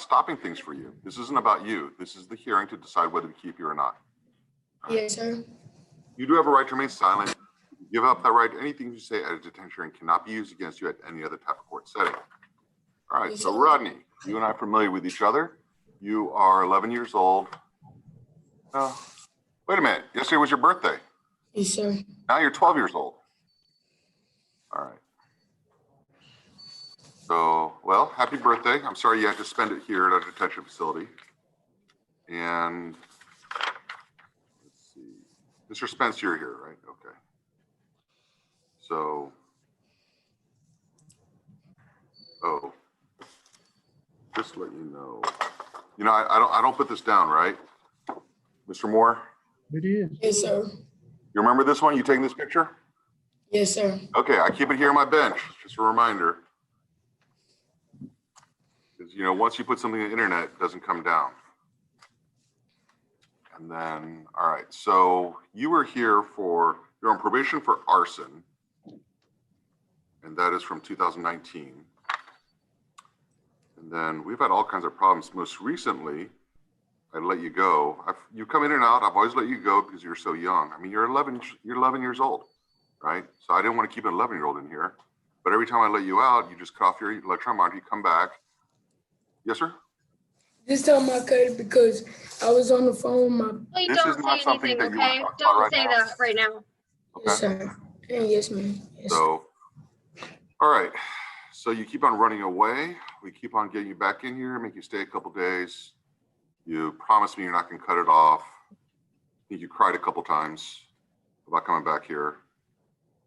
stopping things for you. This isn't about you. This is the hearing to decide whether to keep you or not. Yes, sir. You do have a right to remain silent. Give up that right. Anything you say at a detention hearing cannot be used against you at any other type of court setting. All right, so Rodney, you and I are familiar with each other. You are 11 years old. Wait a minute. Yesterday was your birthday. Yes, sir. Now you're 12 years old. All right. So, well, happy birthday. I'm sorry you had to spend it here at a detention facility. And let's see. Mr. Spence, you're here, right? Okay. So, just to let you know. You know, I don't put this down, right? Mr. Moore? It is. Yes, sir. You remember this one? You taking this picture? Yes, sir. Okay, I keep it here on my bench, just a reminder. Because, you know, once you put something on the internet, it doesn't come down. And then, all right, so you were here you're on probation for arson. And that is from 2019. And then we've had all kinds of problems. Most recently, I let you go. You come in and out. I've always let you go because you're so young. I mean, you're 11 years old, right? So I didn't want to keep an 11-year-old in here. But every time I let you out, you just cut off your electronic monitor, you come back. Yes, sir? This time I cut it because I was on the phone with my. Please This don't is not say something anything, that you okay? want to talk about Don't right say now. that right now. Okay. Yes, sir. And yes, ma'am. Yes, sir. So, all right. So you keep on running away. We keep on getting you back in here, make you stay a couple days. You promised me you're not going to cut it off. I think you cried a couple times about coming back here.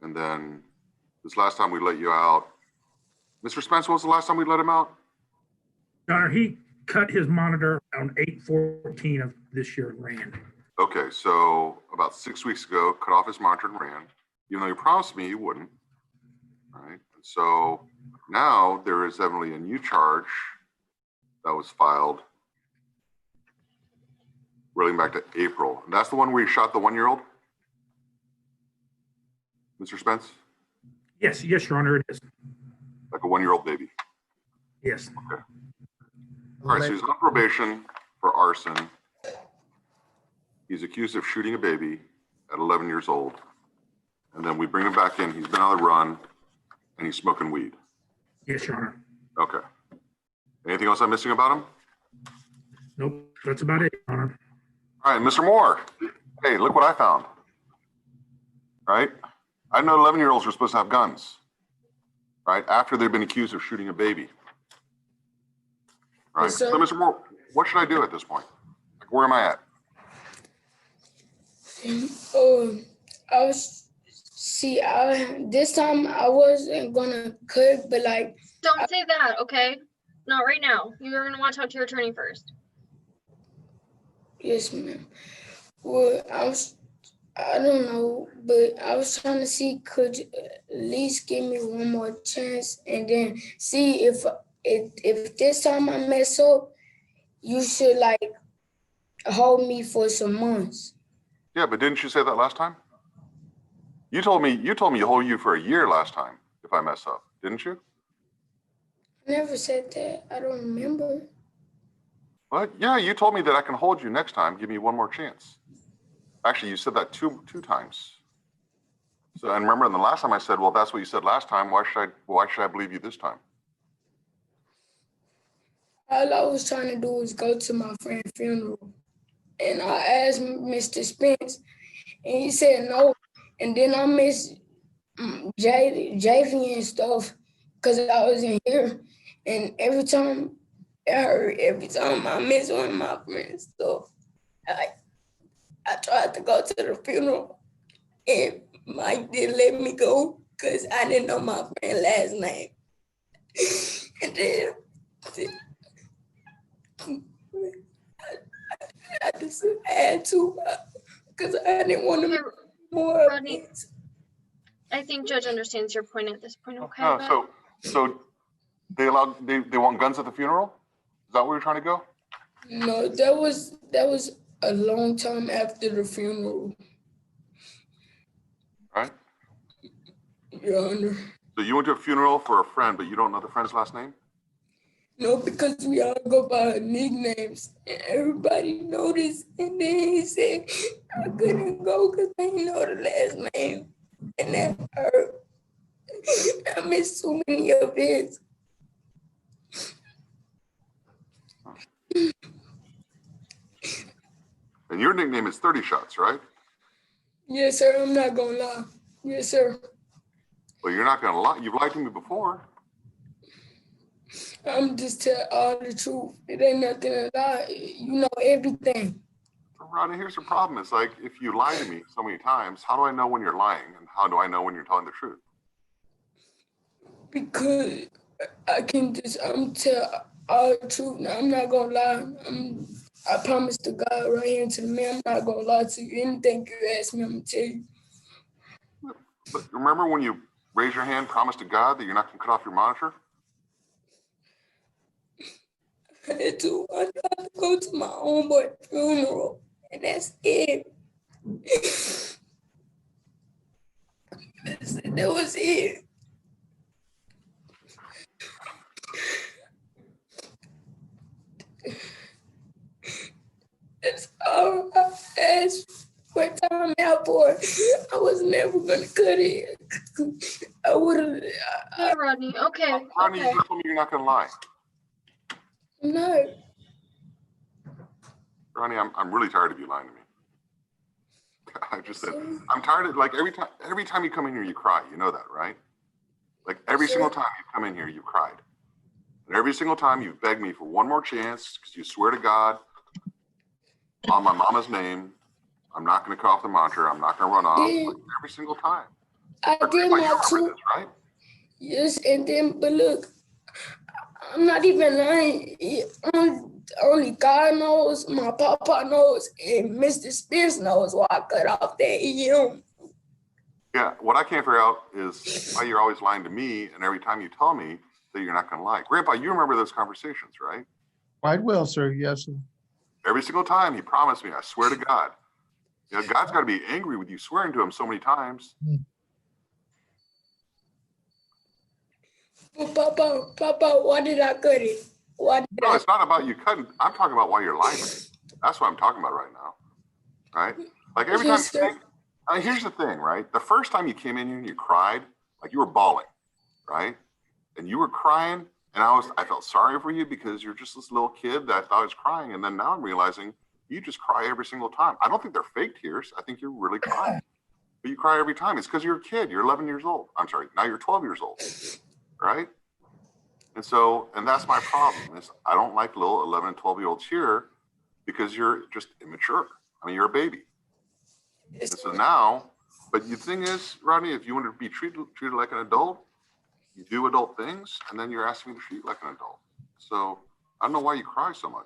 And then this last time we let you out. Mr. Spence, when was the last time we let him out? Your Honor, he cut his monitor on 8/14 of this year and ran. Okay, so about 6 weeks ago, cut off his monitor and ran, even though you promised me you wouldn't. All right, so now there is evidently a new charge that was filed relating back to April. And that's the one where you shot the 1-year-old? Mr. Spence? Yes, Your Honor, it is. Like a 1-year-old baby? Yes. Okay. All right, so he's on probation for arson. He's accused of shooting a baby at 11 years old. And then we bring him back in. He's been on the run and he's smoking weed. Yes, Your Honor. Okay. Anything else I'm missing about him? Nope, that's about it, Your Honor. All right, Mr. Moore. Hey, look what I found. Right? I know 11-year-olds are supposed to have guns. Right? After they've been accused of shooting a baby. Right? Yes, sir. So, Mr. Moore, what should I do at this point? Like, where am I at? This time I wasn't gonna cut, but like. Don't say that, okay? Not right now. You're gonna want to talk to your attorney first. Yes, ma'am. Well, I don't know, but I was trying to see, could you at least give me one more chance and then see if this time I mess up, you should like hold me for some months. Yeah, but didn't you say that last time? You told me you hold you for a year last time if I mess up, didn't you? I never said that. I don't remember. What? Yeah, you told me that I can hold you next time. Give me one more chance. Actually, you said that two times. So, and remember, the last time I said, well, that's what you said last time. Why should I believe you this time? All I was trying to do was go to my friend's funeral. And I asked Mr. Spence, and he said no. And then I missed JV and stuff because I was in here. And every time I miss one of my friends' stuff, I tried to go to the funeral, and Mike didn't let me go because I didn't know my friend's last name. And then I just had to because I didn't want to more. Rodney, I think Judge understands your point at this point, okay? No, so they want guns at the funeral? Is that where you're trying to go? No, that was a long time after the funeral. Right? Your Honor. So you went to a funeral for a friend, but you don't know the friend's last name? No, because we all go by our nicknames and everybody noticed. And then he said I couldn't go because I didn't know the last name. And that hurt. I missed so many events. And your nickname is 30 Shots, right? Yes, sir. I'm not gonna lie. Yes, sir. Well, you're not going to lie. You've lied to me before. I'm just telling all the truth. It ain't nothing to lie. You know everything. Ronnie, here's the problem. It's like, if you lie to me so many times, how do I know when you're lying? And how do I know when you're telling the truth? Because I'm tell all the truth. Now, I'm not gonna lie. I promise to God right here to the man, I'm not gonna lie to you. Anything you ask me, I'm gonna tell you. But remember when you raise your hand, promise to God that you're not going to cut off your monitor? I had to go to my homeboy funeral, and that's it. That was it. That's all I asked for time out for. I was never gonna cut it. I would have. Okay, Rodney. Okay. Ronnie, Okay. you told me you're not going to lie. No. Ronnie, I'm really tired of you lying to me. I just said, I'm tired of, like, every time you come in here, you cry. You know that, right? Like, every single time you come in here, you cried. And every single time you've begged me for one more chance because you swear to God on my mama's name, I'm not going to cut off the monitor. I'm not going to run off. Yeah. Like, every single time. I But did Grandpa, you my remember two. this, right? Yes, and then, but look, I'm not even lying. Only God knows, my papa knows, and Mr. Spence knows why I cut off that EM. Yeah, what I can't figure out is why you're always lying to me, and every time you tell me that you're not going to lie. Grandpa, you remember those conversations, right? Quite well, sir. Yes, sir. Every single time he promised me, I swear to God. You know, God's got to be angry with you swearing to him so many times. But Papa, why did I cut it? Why did No, I? it's not about you cutting. I'm talking about why you're lying to me. That's what I'm talking about right now. Right? Like every time. Yes, sir. Here's the thing, right? The first time you came in here and you cried, like you were bawling, right? And you were crying, and I felt sorry for you because you're just this little kid that I thought was crying. And then now I'm realizing you just cry every single time. I don't think they're fake tears. I think you're really crying. But you cry every time. It's because you're a kid. You're 11 years old. I'm sorry. Now you're 12 years old, right? And that's my problem is I don't like little 11 and 12-year-olds here because you're just immature. I mean, you're a baby. Yes, And so now, but the thing is, Rodney, if you want to be treated like an adult, you do adult things, and then you're asking me to treat you like an adult. So I don't know why you cry so much.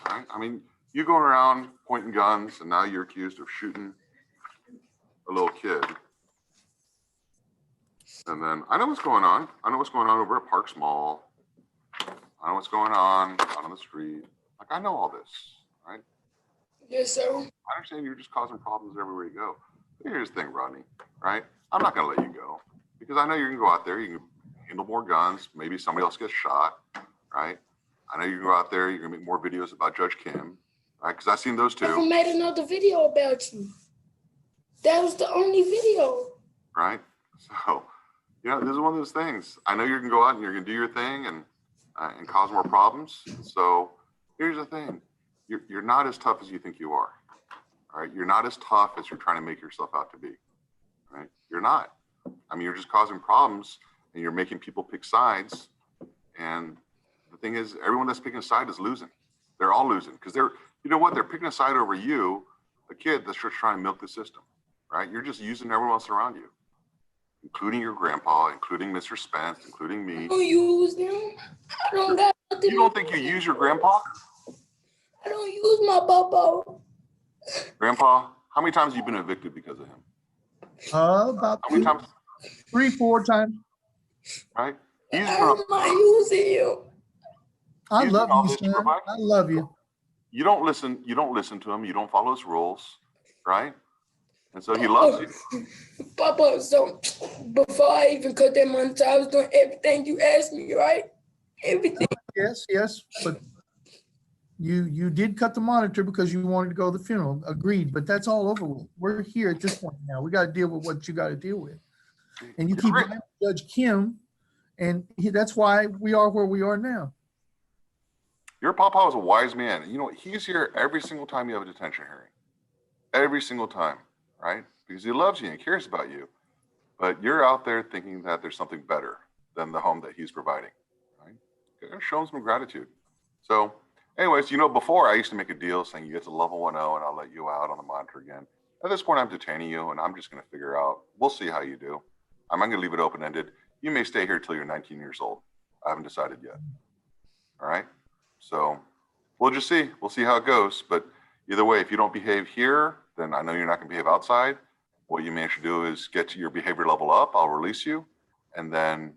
Right? I mean, you going around pointing guns, and now you're accused of shooting a little kid. And then I know what's going on. I know what's going on over at Parks Mall. I know what's going on out on the street. Like, I know all this, right? yes, sir. I understand you're just causing problems everywhere you go. But here's the thing, Rodney, right? I'm not going to let you go because I know you're going to go out there. You can handle more guns. Maybe somebody else gets shot, right? I know you can go out there. You're going to make more videos about Judge Kim, right? Because I've seen those I never too, made another video about you. That was the only video. right? So, you know, this is one of those things. I know you're going to go out and you're going to do your thing and cause more problems. So here's the thing. You're not as tough as you think you are. All right. You're not as tough as you're trying to make yourself out to be. Right. You're not. I mean, you're just causing problems and you're making people pick sides. And the thing is, everyone that's picking a side is losing. They're all losing because you know what? They're picking a side over you, a kid that's just trying to milk the system. Right. You're just using everyone else around you, including your grandpa, including Mr. Spence, including me. I don't use them. I don't got nothing. You don't think you use your grandpa? I don't use my papa. Grandpa, how many times have you been evicted because of him? About How many times? 3-4 times. Right? He's I'm not using you. I He's love doing all you, this to son. provide- I love you. You don't listen to him. You don't follow his rules, right? And so he loves you. Papa, so before I even cut that monitor, I was doing everything you asked me, right? Everything. Yes, but you did cut the monitor because you wanted to go to the funeral. Agreed, but that's all over with. We're here at this point now. We got to deal with what you got to deal with. And you keep Great. blaming Judge Kim, and that's why we are where we are now. Your papa was a wise man. You know, he's here every single time you have a detention hearing. Every single time, right? Because he loves you and cares about you. But you're out there thinking that there's something better than the home that he's providing, right? Show him some gratitude. So anyways, you know, before I used to make a deal saying you get to level 1-0 and I'll let you out on the monitor again. At this point, I'm detaining you and I'm just going to figure out, we'll see how you do. I'm not going to leave it open-ended. You may stay here till you're 19 years old. I haven't decided yet. All right. So we'll just see. We'll see how it goes. But either way, if you don't behave here, then I know you're not going to behave outside. What you may should do is get to your behavior level up. I'll release you. And then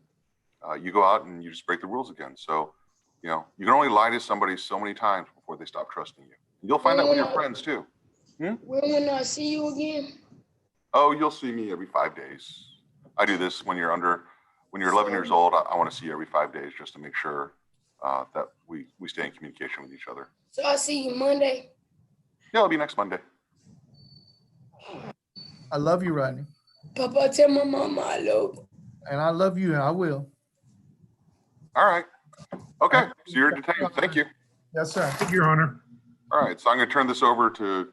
you go out and you just break the rules again. So, you know, you can only lie to somebody so many times before they stop trusting you. You'll find out with your friends too. When I see you again? Oh, you'll see me every 5 days. I do this when you're 11 years old. I want to see you every 5 days just to make sure that we stay in communication with each other. So I see you Monday. Yeah, it'll be next Monday. I love you, Rodney. Papa, tell my mama I love her. And I love you, and I will. All right. Okay. So you're detained. Thank you. Yes, sir. Thank you, Your Honor. All right. So I'm going to turn this over to